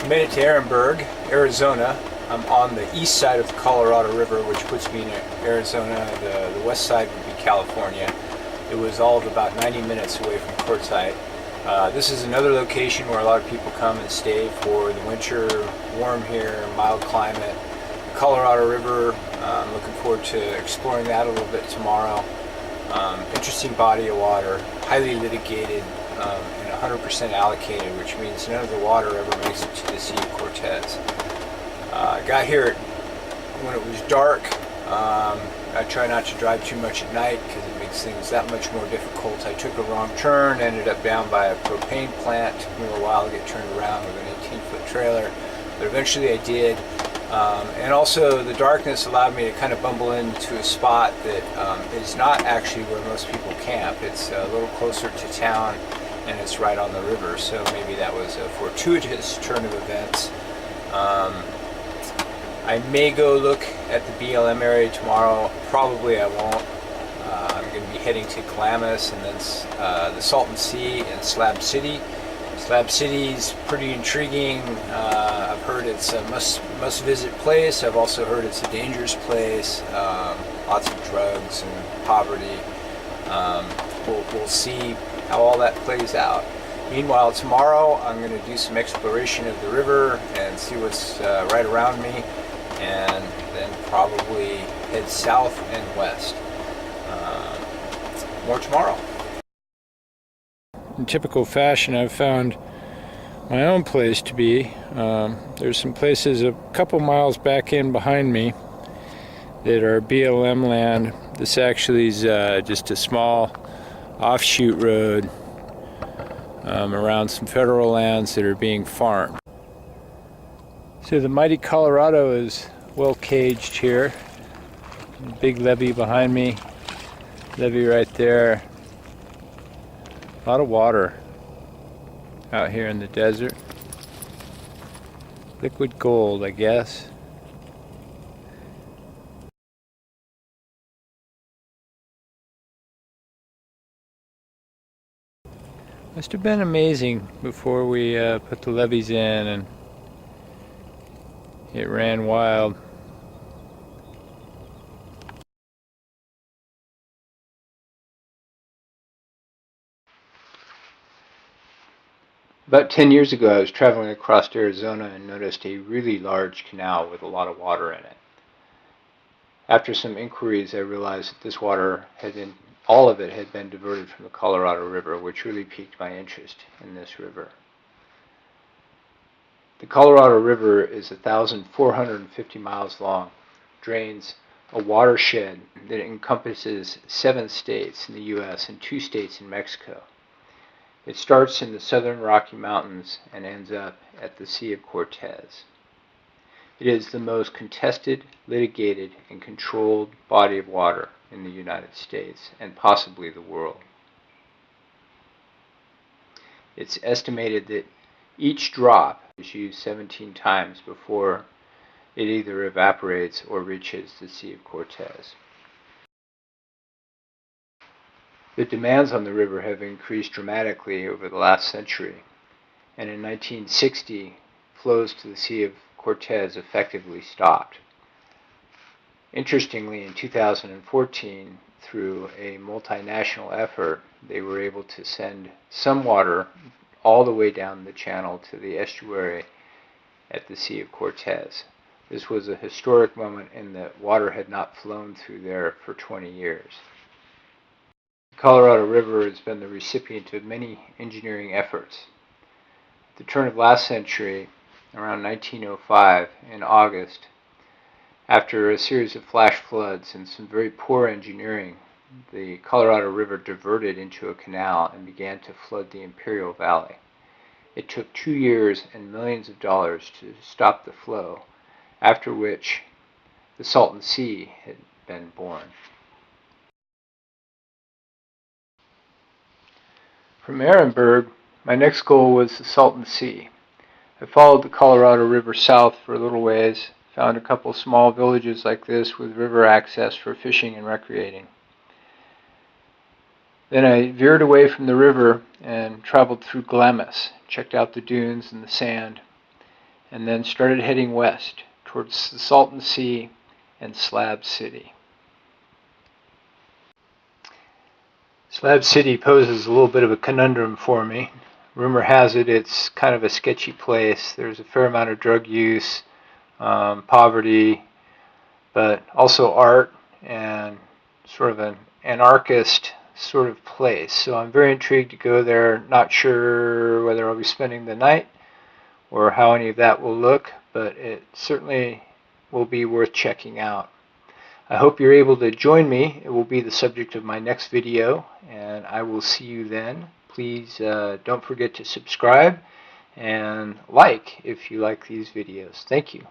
Made it to Ehrenburg, Arizona. I'm on the east side of the Colorado River, which puts me in Arizona. The west side would be California. It was all of about 90 minutes away from Quartzsite. This is another location where a lot of people come and stay for the winter. Warm here, mild climate. The Colorado River, I'm looking forward to exploring that a little bit tomorrow. Interesting body of water, highly litigated, and 100% allocated, which means none of the water ever makes it to the Sea of Cortez. I got here when it was dark. I try not to drive too much at night because it makes things that much more difficult. I took a wrong turn, ended up down by a propane plant. Took me a while to get turned around with an 18-foot trailer, but eventually I did. And also the darkness allowed me to kind of bumble into a spot that is not actually where most people camp. It's a little closer to town and it's right on the river, so maybe that was a fortuitous turn of events. I may go look at the BLM area tomorrow. Probably I won't. I'm going to be heading to Glamis and then the Salton Sea and Slab City. Slab City's pretty intriguing. I've heard it's a must-visit place. I've also heard it's a dangerous place. Lots of drugs and poverty. We'll see how all that plays out. Meanwhile, tomorrow I'm going to do some exploration of the river and see what's right around me, and then probably head south and west. More tomorrow. In typical fashion, I've found my own place to be. There's some places a couple miles back in behind me that are BLM land. This actually is just a small offshoot road around some federal lands that are being farmed. So the mighty Colorado is well caged here. Big levee behind me, levee right there. A lot of water out here in the desert. Liquid gold, I guess. Must have been amazing before we put the levees in and it ran wild. About 10 years ago, I was traveling across Arizona and noticed a really large canal with a lot of water in it. After some inquiries, I realized that this water all of it had been diverted from the Colorado River, which really piqued my interest in this river. The Colorado River is 1,450 miles long, drains a watershed that encompasses 7 states in the U.S. and 2 states in Mexico. It starts in the southern Rocky Mountains and ends up at the Sea of Cortez. It is the most contested, litigated, and controlled body of water in the United States and possibly the world. It's estimated that each drop is used 17 times before it either evaporates or reaches the Sea of Cortez. The demands on the river have increased dramatically over the last century, and in 1960, flows to the Sea of Cortez effectively stopped. Interestingly, in 2014, through a multinational effort, they were able to send some water all the way down the channel to the estuary at the Sea of Cortez. This was a historic moment in that water had not flown through there for 20 years. The Colorado River has been the recipient of many engineering efforts. At the turn of last century, around 1905, in August, after a series of flash floods and some very poor engineering, the Colorado River diverted into a canal and began to flood the Imperial Valley. It took 2 years and millions of dollars to stop the flow, after which the Salton Sea had been born. From Ehrenburg, my next goal was the Salton Sea. I followed the Colorado River south for a little ways, found a couple small villages like this with river access for fishing and recreating. Then I veered away from the river and traveled through Glamis, checked out the dunes and the sand, and then started heading west towards the Salton Sea and Slab City. Slab City poses a little bit of a conundrum for me. Rumor has it it's kind of a sketchy place. There's a fair amount of drug use, poverty, but also art and sort of an anarchist sort of place. So I'm very intrigued to go there. Not sure whether I'll be spending the night or how any of that will look, but it certainly will be worth checking out. I hope you're able to join me. It will be the subject of my next video, and I will see you then. Please don't forget to subscribe and like if you like these videos. Thank you.